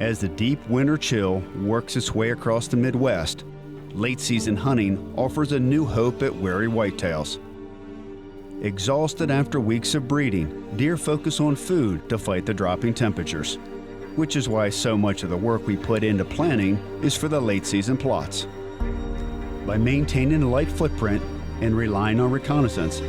As the deep winter chill works its way across the Midwest, late season hunting offers a new hope at wary whitetails. Exhausted after weeks of breeding, deer focus on food to fight the dropping temperatures, which is why so much of the work we put into planning is for the late season plots. By maintaining a light footprint and relying on reconnaissance,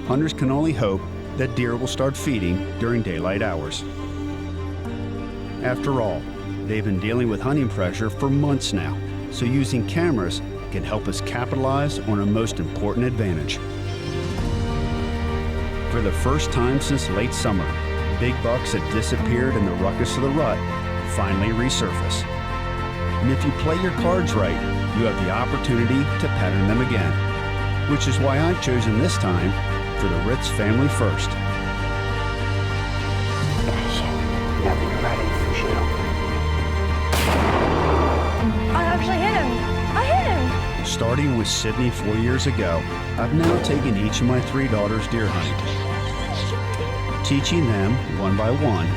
hunters can only hope that deer will start feeding during daylight hours. After all, they've been dealing with hunting pressure for months now, so using cameras can help us capitalize on our most important advantage. For the first time since late summer, big bucks that disappeared in the ruckus of the rut finally resurface. And if you play your cards right, you have the opportunity to pattern them again, which is why I've chosen this time for the Ritz family first. I actually hit him. I hit him. Starting with Sydney 4 years ago, I've now taken each of my 3 daughters deer hunting, teaching them one by one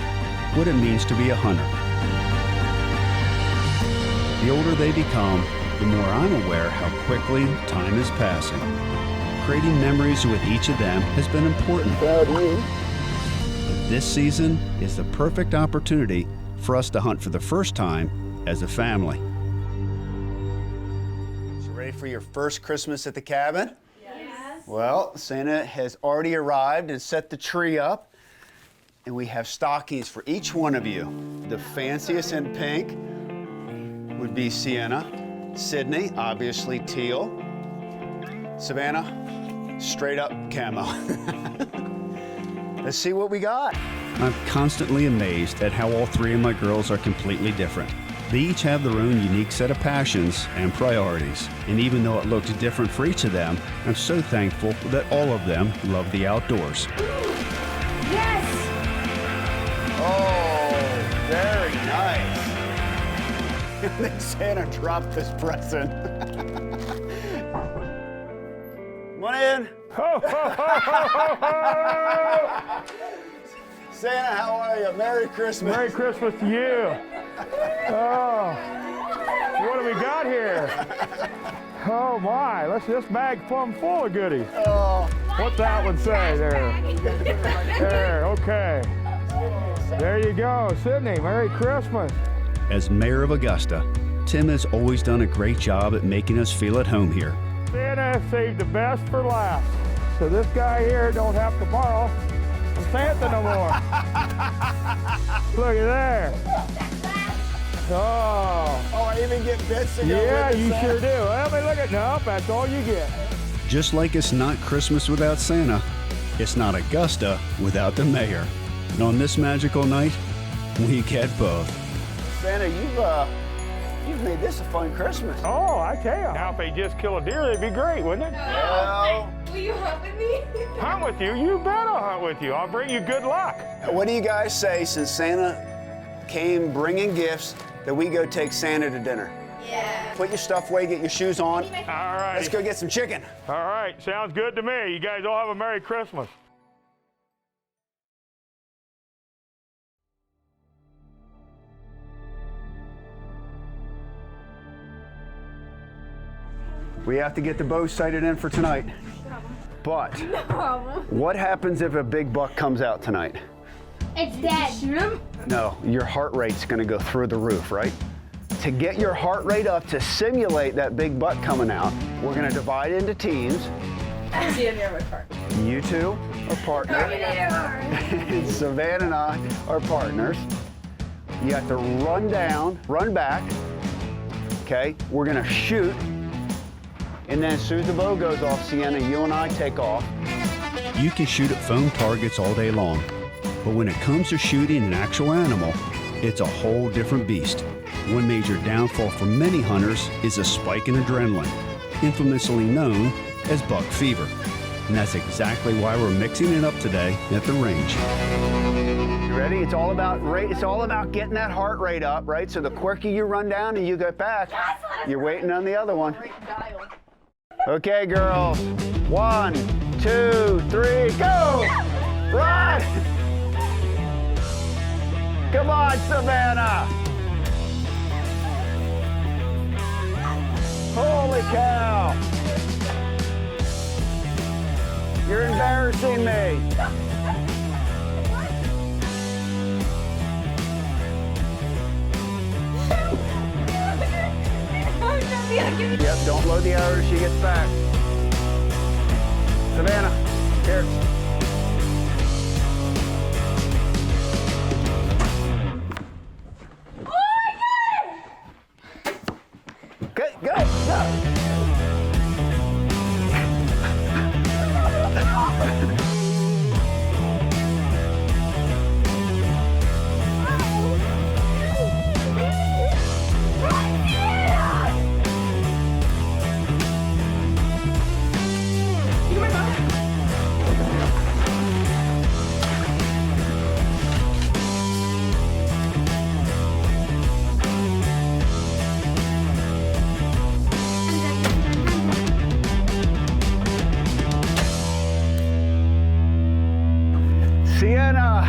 what it means to be a hunter. The older they become, the more I'm aware how quickly time is passing. Creating memories with each of them has been important. But this season is the perfect opportunity for us to hunt for the first time as a family. So ready for your first Christmas at the cabin? Yes. Well, Santa has already arrived and set the tree up, and we have stockings for each one of you. The fanciest in pink would be Sienna. Sydney, obviously teal. Savannah, straight up camo. Let's see what we got. I'm constantly amazed at how all 3 of my girls are completely different. They each have their own unique set of passions and priorities. And even though it looks different for each of them, I'm so thankful that all of them love the outdoors. Yes. Oh, very nice. And then Santa dropped this present. Come on in. Santa, how are you? Merry Christmas. Merry Christmas to you. Oh, what do we got here? Oh my, this bag plumb full of goodies. Oh. What's that one say there? There, okay. There you go, Sydney, Merry Christmas. As mayor of Augusta, Tim has always done a great job at making us feel at home here. Santa saved the best for last. So this guy here don't have to borrow from Santa no more. Look at there. Oh. Oh, I even get bits to go Yeah, with it, you Santa? sure do. Well, I mean, look at, nope, that's all you get. Just like it's not Christmas without Santa, it's not Augusta without the mayor. And on this magical night, we get both. Santa, you've made this a fun Christmas. Oh, I tell you. Now, if they just kill a deer, that'd be great, wouldn't it? Well, Will you hunt with me? Hunt with you? You bet I'll hunt with you. I'll bring you good luck. what do you guys say since Santa came bringing gifts that we go take Santa to dinner? Yeah. Put your stuff away, get your shoes on. All right. Let's go get some chicken. All right, sounds good to me. You guys all have a Merry Christmas. We have to get the bow sighted in for tonight. But what happens if a big buck comes out tonight? It's dead. Shoot him? No, your heart rate's gonna go through the roof, right? To get your heart rate up to simulate that big buck coming out, we're gonna divide into teams. See him here with partner. You two are partners. And Savannah and I are partners. You have to run down, run back. Okay, we're gonna shoot. And then as soon as the bow goes off, Sienna, you and I take off. You can shoot at foam targets all day long, but when it comes to shooting an actual animal, it's a whole different beast. One major downfall for many hunters is a spike in adrenaline, infamously known as buck fever. And that's exactly why we're mixing it up today at the range. You ready? It's all about rate. It's all about getting that heart rate up, right? So the quicker you run down and you get back, you're waiting on the other one. Okay, girls. 1, 2, 3, go! Run! Come on, Savannah! Holy cow! You're embarrassing me. Yep, don't load the arrow as she gets back. Savannah, here. Okay, go. Sienna,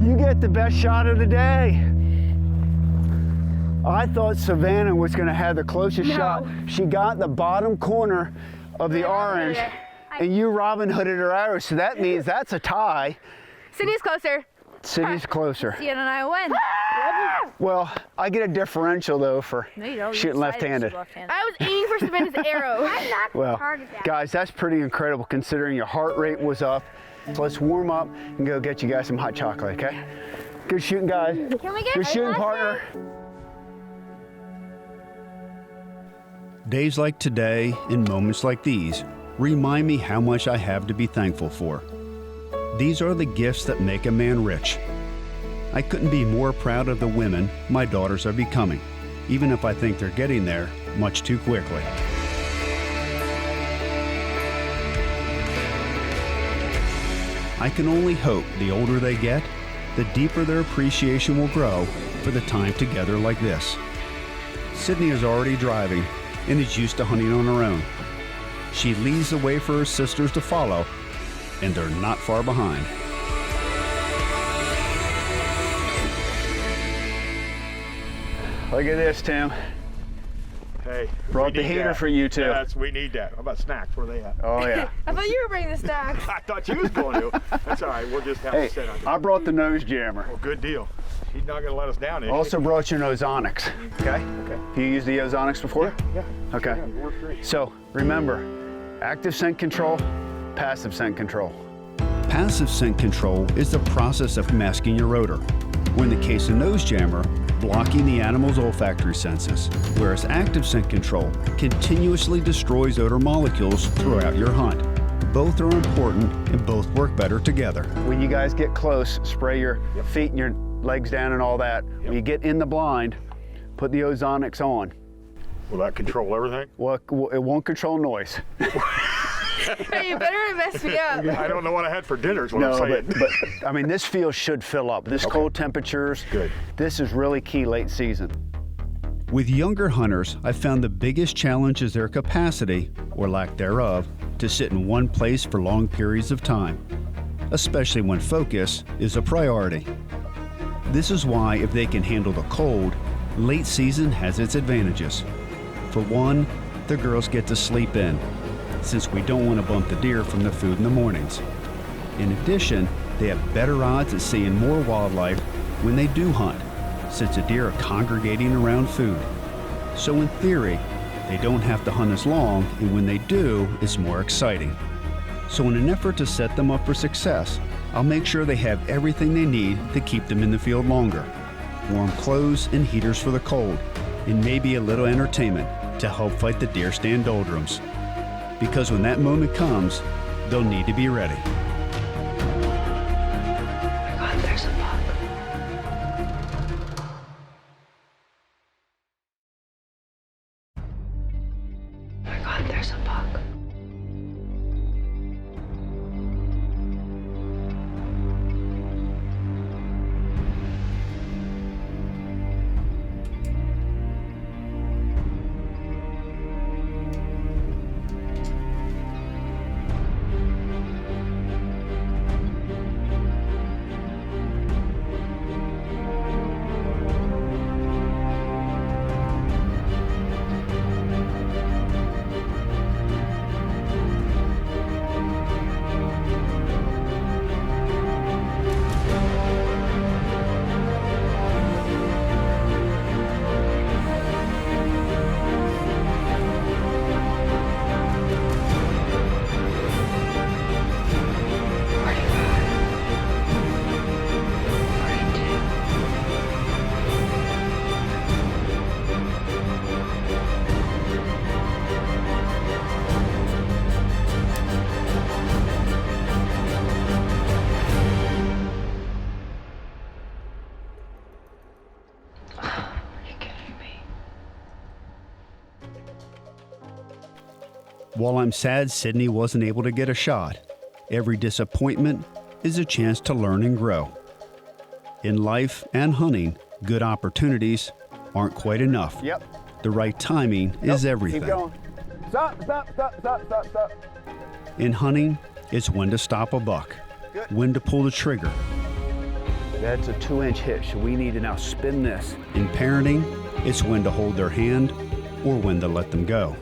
you get the best shot of the day. I thought Savannah was going to have the closest shot. She got the bottom corner of the orange, and you Robin Hooded her arrow, so that means that's a tie. Sydney's closer. Sydney's closer. Sienna and I win. Well, I get a differential though for No, you don't. shooting left-handed. I was aiming for Savannah's arrow. Well, guys, that's pretty incredible considering your heart rate was up. So let's warm up and go get you guys some hot chocolate, okay? Good shooting, guys. Can we get Good shooting, partner. Days like today and moments like these remind me how much I have to be thankful for. These are the gifts that make a man rich. I couldn't be more proud of the women my daughters are becoming, even if I think they're getting there much too quickly. I can only hope the older they get, the deeper their appreciation will grow for the time together like this. Sydney is already driving and is used to hunting on her own. She leads the way for her sisters to follow, and they're not far behind. Look at this, Tim. Hey, Brought the heater for you, too. Yes, we need that. How about snacks? Where are they at? Oh, yeah. I thought you were bringing the snacks. I thought you was going to. That's all right. We'll just have Hey, to sit on it. I brought the nose jammer. Well, good deal. He's not going to let us down, is he? Also brought you an ozonics, okay? Okay. Have you used the ozonics before? Yeah. Okay. Yeah, it works great. So remember, active scent control, passive scent control. Passive scent control is the process of masking your odor, or in the case of nose jammer, blocking the animal's olfactory senses, whereas active scent control continuously destroys odor molecules throughout your hunt. Both are important and both work better together. When you guys get close, spray your feet and your legs down and all that. When you get in the blind, put the ozonics on. Will that control everything? Well, it won't control noise. Hey, you better mess me up. I don't know what I had for dinner is what I'm No, saying. but I mean, this field should fill up. This cold temperatures, Good. This is really key late season. With younger hunters, I found the biggest challenge is their capacity, or lack thereof, to sit in one place for long periods of time, especially when focus is a priority. This is why, if they can handle the cold, late season has its advantages. For one, the girls get to sleep in, since we don't want to bump the deer from the food in the mornings. In addition, they have better odds at seeing more wildlife when they do hunt, since the deer are congregating around food. So in theory, they don't have to hunt as long, and when they do, it's more exciting. So in an effort to set them up for success, I'll make sure they have everything they need to keep them in the field longer. Warm clothes and heaters for the cold, and maybe a little entertainment to help fight the deer stand doldrums. Because when that moment comes, they'll need to be ready. God, there's a bug. My God, there's a bug. While I'm sad Sydney wasn't able to get a shot, every disappointment is a chance to learn and grow. In life and hunting, good opportunities aren't quite enough. Yep. The right timing is everything. Keep going. Stop, stop, stop, stop, stop, stop. In hunting, it's when to stop a buck, Good. when to pull the trigger. That's a 2-inch hitch. So we need to now spin this. In parenting, it's when to hold their hand or when to let them go.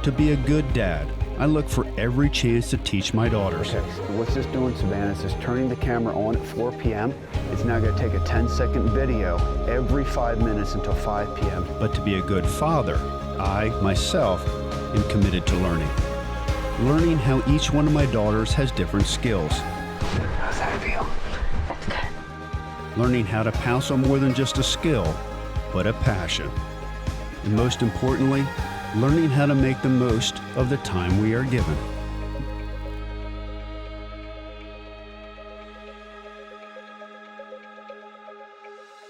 To be a good dad, I look for every chance to teach my daughters. Okay, so what's this doing, Savannah? It's just turning the camera on at 4 p.m. It's now going to take a 10-second video every 5 minutes until 5 p.m. But to be a good father, I, myself, am committed to learning. Learning how each one of my daughters has different skills. How's that feel? That's good. Learning how to pounce on more than just a skill, but a passion. And most importantly, learning how to make the most of the time we are given.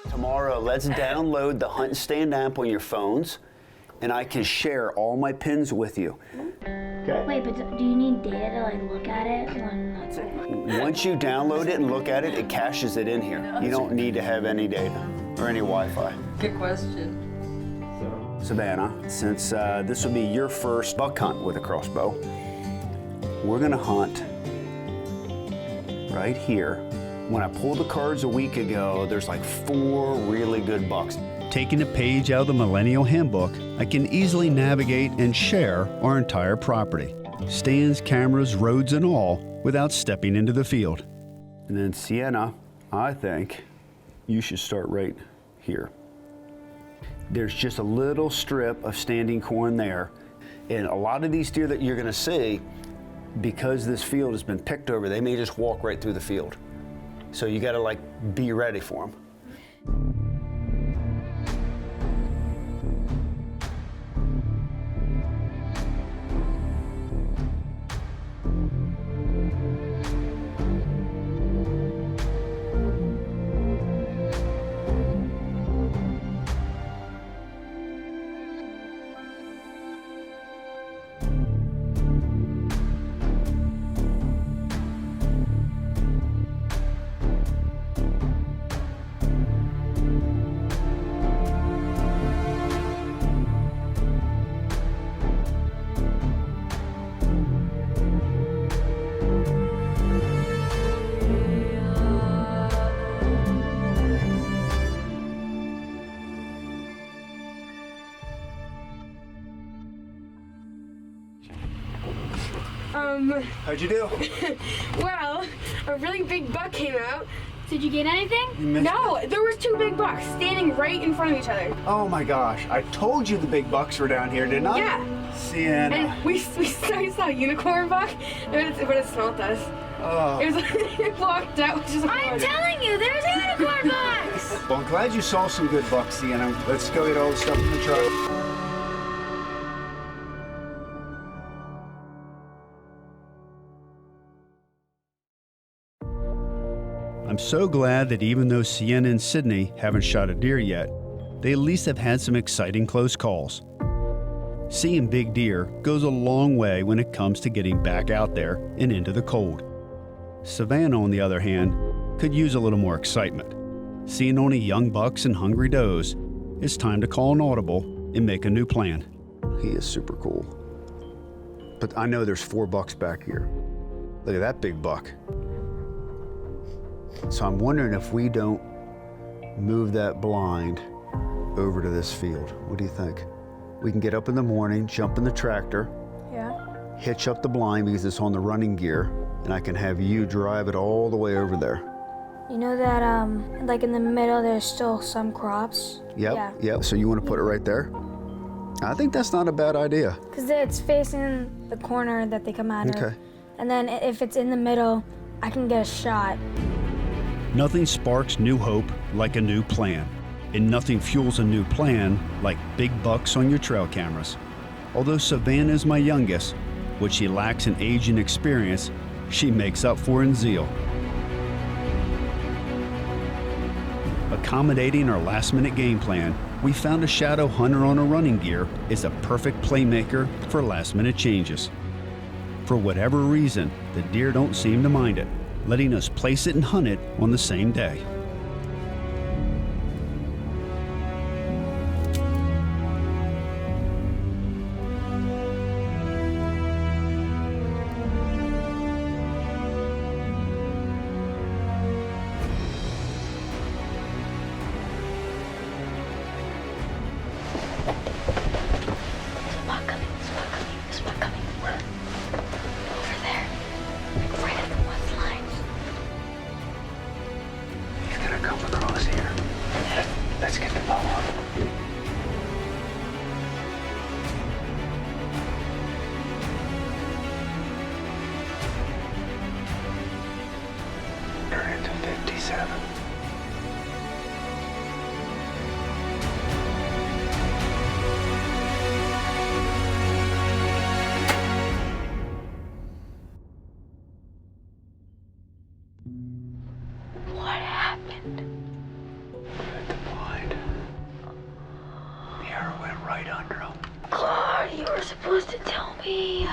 Tomorrow, let's download the Hunt and Stand app on your phones, and I can share all my pins with you. Okay. Wait, but do you need data to like look at it when that's Once you download it and look at it, it caches it in here. You don't need to have any data or any Wi-Fi. Good question. Savannah, since this will be your first buck hunt with a crossbow, we're gonna hunt right here. When I pulled the cards a week ago, there's like 4 really good bucks. Taking a page out of the Millennial Handbook, I can easily navigate and share our entire property. Stands, cameras, roads, and all, without stepping into the field. And then Sienna, I think you should start right here. There's just a little strip of standing corn there. And a lot of these deer that you're gonna see, because this field has been picked over, they may just walk right through the field. So you gotta like be ready for them. How'd you do? Well, a really big buck came out. Did you get anything? No, there was 2 big bucks standing right in front of each other. Oh my gosh, I told you the big bucks were down here, didn't I? Yeah. Sienna. And we saw a unicorn buck, but it smelled us. Oh. It was it walked out, which is I'm telling you, there's unicorn bucks! Well, I'm glad you saw some good bucks, Sienna. Let's go get all the stuff in the truck. I'm so glad that even though Sienna and Sydney haven't shot a deer yet, they at least have had some exciting close calls. Seeing big deer goes a long way when it comes to getting back out there and into the cold. Savannah, on the other hand, could use a little more excitement. Seeing only young bucks and hungry does, it's time to call an audible and make a new plan. He is super cool. But I know there's 4 bucks back here. Look at that big buck. So I'm wondering if we don't move that blind over to this field. What do you think? We can get up in the morning, jump in the tractor, Yeah. hitch up the blind because it's on the running gear, and I can have you drive it all the way over there. You know that, like in the middle, there's still some crops? Yep, yep. So you want to put it right there? I think that's not a bad idea. Because it's facing the corner that they come out of. Okay. And then if it's in the middle, I can get a shot. Nothing sparks new hope like a new plan, and nothing fuels a new plan like big bucks on your trail cameras. Although Savannah is my youngest, what she lacks in age and experience, she makes up for in zeal. Accommodating our last-minute game plan, We found a shadow hunter on a running gear is a perfect playmaker for last-minute changes. For whatever reason, the deer don't seem to mind it, letting us place it and hunt it on the same day. Come across here. Let's get the bow up. Turn it to 57. What happened? Hit the blind. The arrow went right under him. God, you were supposed to tell me.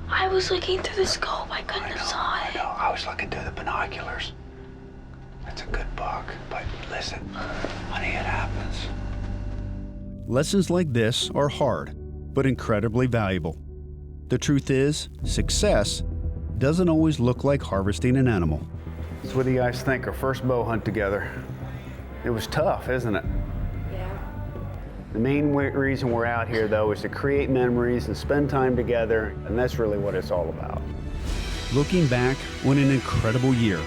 I was looking through the scope. I couldn't have saw I it. know. I was looking through the binoculars. That's a good buck. But listen, honey, it happens. Lessons like this are hard, but incredibly valuable. The truth is, success doesn't always look like harvesting an animal. So what do you guys think? Our first bow hunt together. It was tough, isn't it? Yeah. The main reason we're out here, though, is to create memories and spend time together, and that's really what it's all about. Looking back on an incredible year,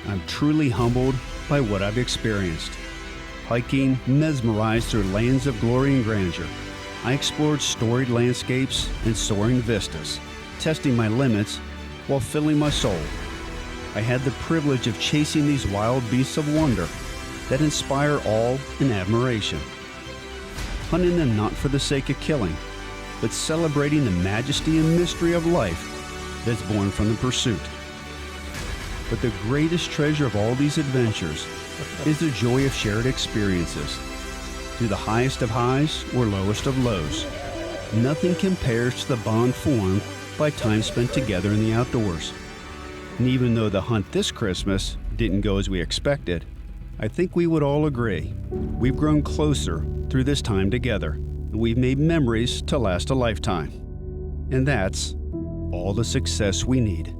I'm truly humbled by what I've experienced. Hiking, mesmerized through lands of glory and grandeur. I explored storied landscapes and soaring vistas, testing my limits while filling my soul. I had the privilege of chasing these wild beasts of wonder that inspire awe and admiration. Hunting them not for the sake of killing, but celebrating the majesty and mystery of life that's born from the pursuit. But the greatest treasure of all these adventures is the joy of shared experiences. Through the highest of highs or lowest of lows, nothing compares to the bond formed by time spent together in the outdoors. And even though the hunt this Christmas didn't go as we expected, I think we would all agree we've grown closer through this time together, and we've made memories to last a lifetime. And that's all the success we need.